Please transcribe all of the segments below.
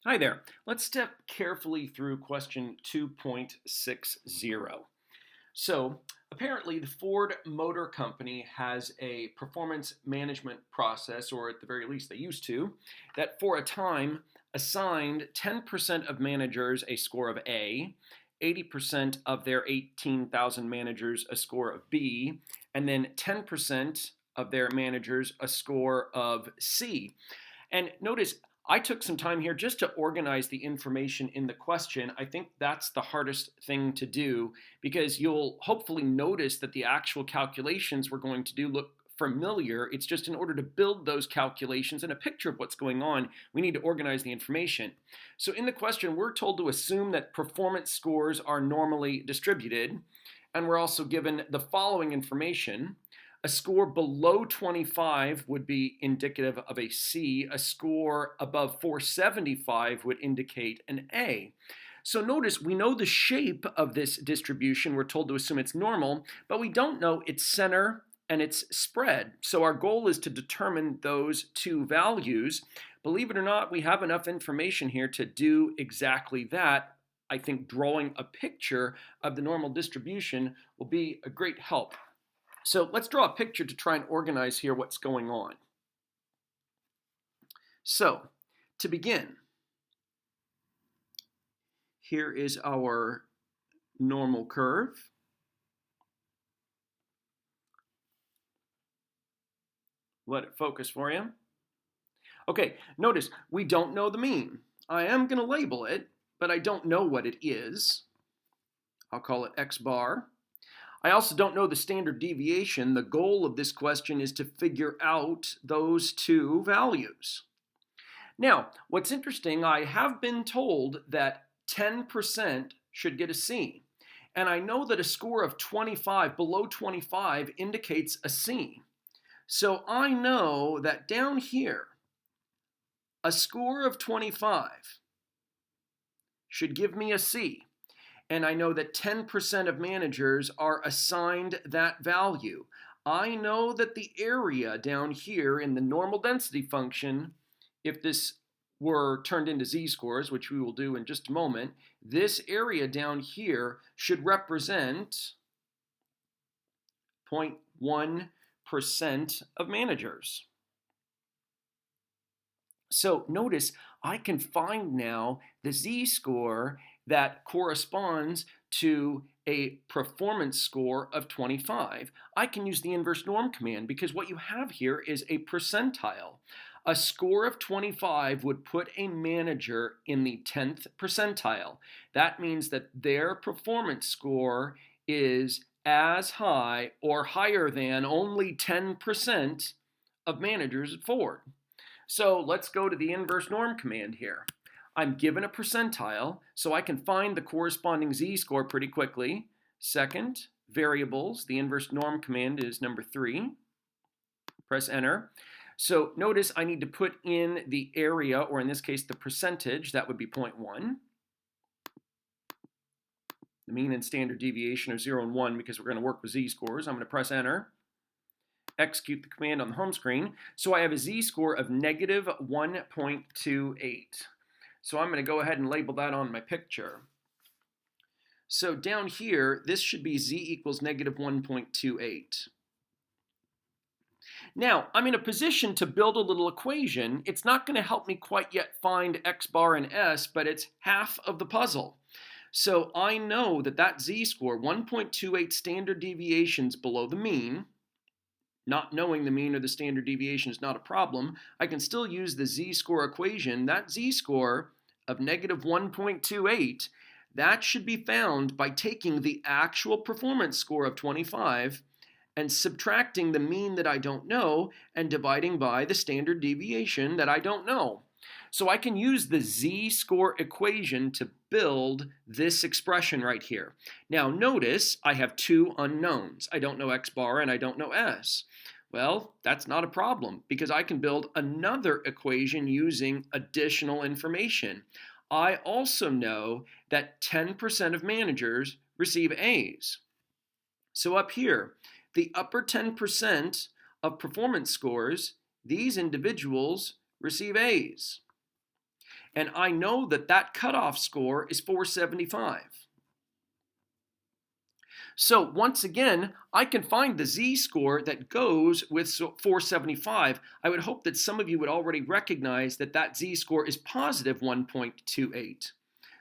Hi there. Let's step carefully through question 2.60. So, apparently, the Ford Motor Company has a performance management process, or at the very least, they used to, that for a time assigned 10% of managers a score of A, 80% of their 18,000 managers a score of B, and then 10% of their managers a score of C. And notice I took some time here just to organize the information in the question. I think that's the hardest thing to do because you'll hopefully notice that the actual calculations we're going to do look familiar. It's just in order to build those calculations and a picture of what's going on, we need to organize the information. So in the question, we're told to assume that performance scores are normally distributed, and we're also given the following information. A score below 25 would be indicative of a C. A score above 475 would indicate an A. So notice we know the shape of this distribution. We're told to assume it's normal, but we don't know its center and its spread. So our goal is to determine those two values. Believe it or not, we have enough information here to do exactly that. I think drawing a picture of the normal distribution will be a great help. So let's draw a picture to try and organize here what's going on. So to begin, here is our normal curve. Let it focus for you. Okay, notice we don't know the mean. I am going to label it, but I don't know what it is. I'll call it X bar. I also don't know the standard deviation. The goal of this question is to figure out those two values. Now, what's interesting, I have been told that 10% should get a C. And I know that a score of 25, below 25, indicates a C. So I know that down here, a score of 25 should give me a C. And I know that 10% of managers are assigned that value. I know that the area down here in the normal density function, if this were turned into z-scores, which we will do in just a moment, this area down here should represent 0.1% of managers. So notice I can find now the z-score that corresponds to a performance score of 25. I can use the inverse norm command because what you have here is a percentile. A score of 25 would put a manager in the 10th percentile. That means that their performance score is as high or higher than only 10% of managers at Ford. So let's go to the inverse norm command here. I'm given a percentile, so I can find the corresponding z-score pretty quickly. Second, variables, the inverse norm command is number 3. Press enter. So notice I need to put in the area, or in this case the percentage, that would be 0.1. The mean and standard deviation are 0 and 1 because we're going to work with z-scores. I'm going to press enter. Execute the command on the home screen. So I have a z-score of negative 1.28. So I'm going to go ahead and label that on my picture. So down here, this should be z equals negative 1.28. Now, I'm in a position to build a little equation. It's not going to help me quite yet find x bar and s, but it's half of the puzzle. So I know that that z-score, 1.28 standard deviations below the mean. Not knowing the mean or the standard deviation is not a problem. I can still use the z-score equation. That z-score of negative 1.28, that should be found by taking the actual performance score of 25 and subtracting the mean that I don't know and dividing by the standard deviation that I don't know. So I can use the z-score equation to build this expression right here. Now notice I have two unknowns. I don't know x bar and I don't know s. Well, that's not a problem because I can build another equation using additional information. I also know that 10% of managers receive A's. So up here, the upper 10% of performance scores, these individuals receive A's. And I know that that cutoff score is 475. So once again, I can find the z-score that goes with 475. I would hope that some of you would already recognize that that z-score is positive 1.28.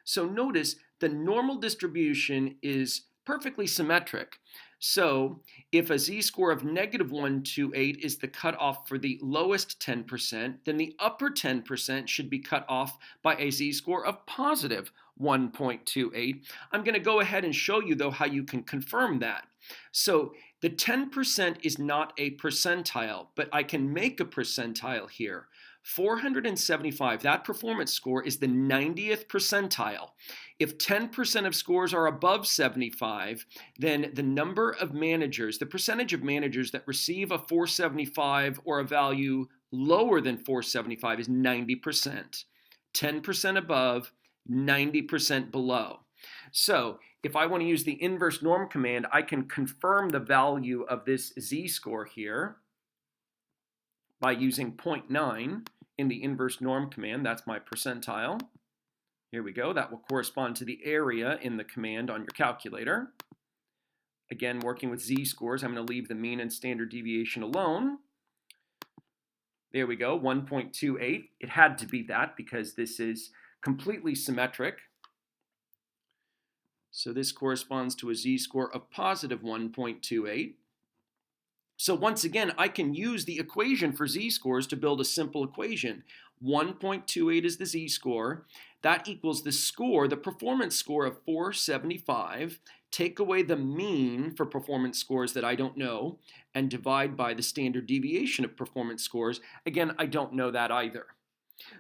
So notice the normal distribution is perfectly symmetric. So if a z-score of negative 128 is the cutoff for the lowest 10%, then the upper 10% should be cut off by a z-score of positive 1.28. I'm going to go ahead and show you, though, how you can confirm that. So the 10% is not a percentile, but I can make a percentile here. 475, that performance score is the 90th percentile. If 10% of scores are above 75, then the number of managers, the percentage of managers that receive a 475 or a value lower than 475 is 90%. 10% above, 90% below. So if I want to use the inverse norm command, I can confirm the value of this z-score here by using 0.9 in the inverse norm command. That's my percentile. Here we go. That will correspond to the area in the command on your calculator. Again, working with z-scores, I'm going to leave the mean and standard deviation alone. There we go, 1.28. It had to be that because this is completely symmetric. So this corresponds to a z-score of positive 1.28. So once again, I can use the equation for z-scores to build a simple equation. 1.28 is the z-score. That equals the score, the performance score of 475. Take away the mean for performance scores that I don't know, and divide by the standard deviation of performance scores. Again, I don't know that either.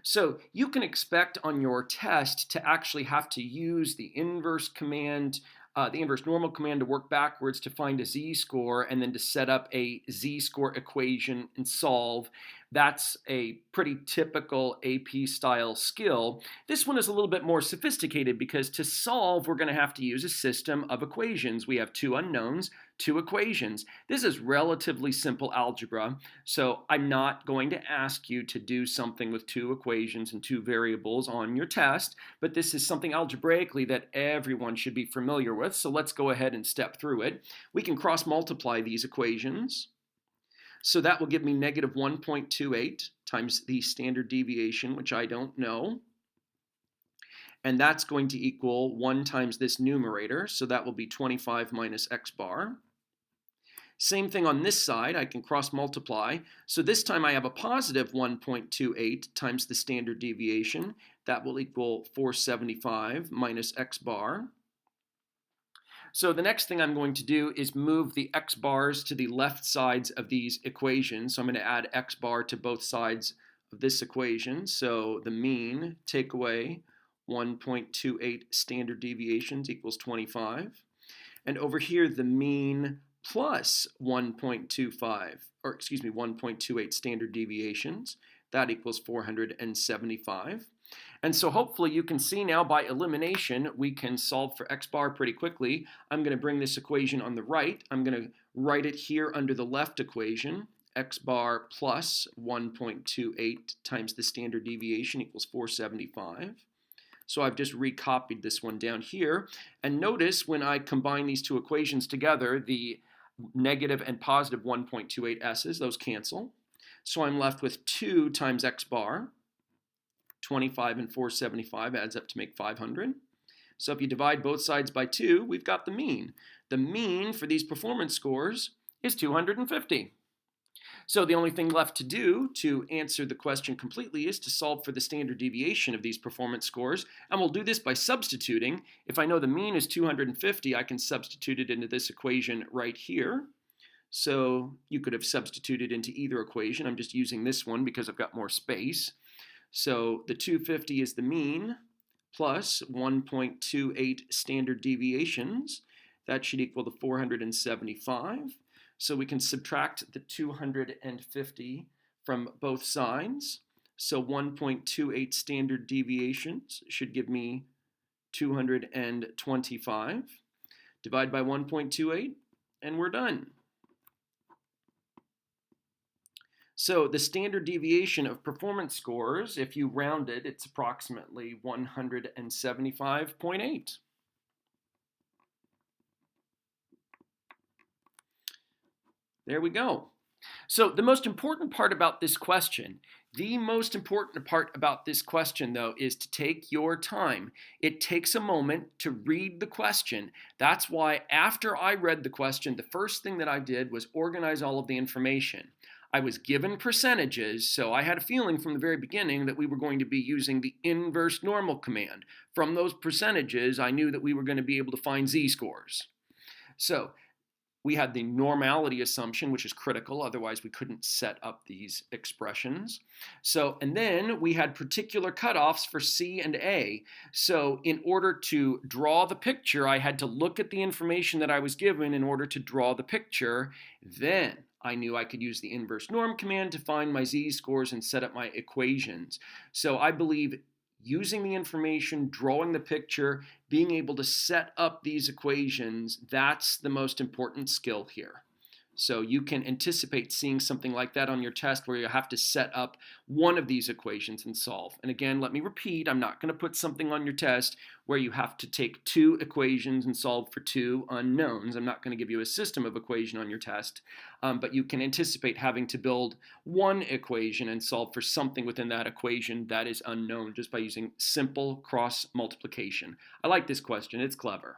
So you can expect on your test to actually have to use the inverse command, the inverse normal command to work backwards to find a z-score and then to set up a z-score equation and solve. That's a pretty typical AP style skill. This one is a little bit more sophisticated because to solve, we're going to have to use a system of equations. We have two unknowns, two equations. This is relatively simple algebra, so I'm not going to ask you to do something with two equations and two variables on your test, but this is something algebraically that everyone should be familiar with, so let's go ahead and step through it. We can cross multiply these equations. So that will give me negative 1.28 times the standard deviation, which I don't know. And that's going to equal 1 times this numerator, so that will be 25 minus x bar. Same thing on this side, I can cross multiply. So this time I have a positive 1.28 times the standard deviation. That will equal 475 minus x bar. So the next thing I'm going to do is move the x bars to the left sides of these equations. So I'm going to add x bar to both sides of this equation. So the mean, take away 1.28 standard deviations equals 25. And over here, the mean plus 1.28 standard deviations, that equals 475. And so hopefully you can see now by elimination, we can solve for x bar pretty quickly. I'm going to bring this equation on the right. I'm going to write it here under the left equation. X bar plus 1.28 times the standard deviation equals 475. So I've just recopied this one down here. And notice when I combine these two equations together, the negative and positive 1.28 s's, those cancel. So I'm left with 2 times x bar. 25 and 475 adds up to make 500. So if you divide both sides by 2, we've got the mean. The mean for these performance scores is 250. So the only thing left to do to answer the question completely is to solve for the standard deviation of these performance scores. And we'll do this by substituting. If I know the mean is 250, I can substitute it into this equation right here. So you could have substituted into either equation. I'm just using this one because I've got more space. So the 250 is the mean plus 1.28 standard deviations. That should equal the 475. So we can subtract the 250 from both sides. So 1.28 standard deviations should give me 225. Divide by 1.28, and we're done. So the standard deviation of performance scores, if you round it, it's approximately 175.8. There we go. So the most important part about this question, though, is to take your time. It takes a moment to read the question. That's why after I read the question, the first thing that I did was organize all of the information. I was given percentages, so I had a feeling from the very beginning that we were going to be using the inverse normal command. From those percentages, I knew that we were going to be able to find z-scores. So we had the normality assumption, which is critical, otherwise we couldn't set up these expressions. So, and then we had particular cutoffs for C and A. So in order to draw the picture, I had to look at the information that I was given in order to draw the picture. Then I knew I could use the inverse norm command to find my z-scores and set up my equations. So I believe using the information, drawing the picture, being able to set up these equations, that's the most important skill here. So you can anticipate seeing something like that on your test where you have to set up one of these equations and solve. And again, let me repeat, I'm not going to put something on your test where you have to take two equations and solve for two unknowns. I'm not going to give you a system of equation on your test, but you can anticipate having to build one equation and solve for something within that equation that is unknown just by using simple cross multiplication. I like this question. It's clever.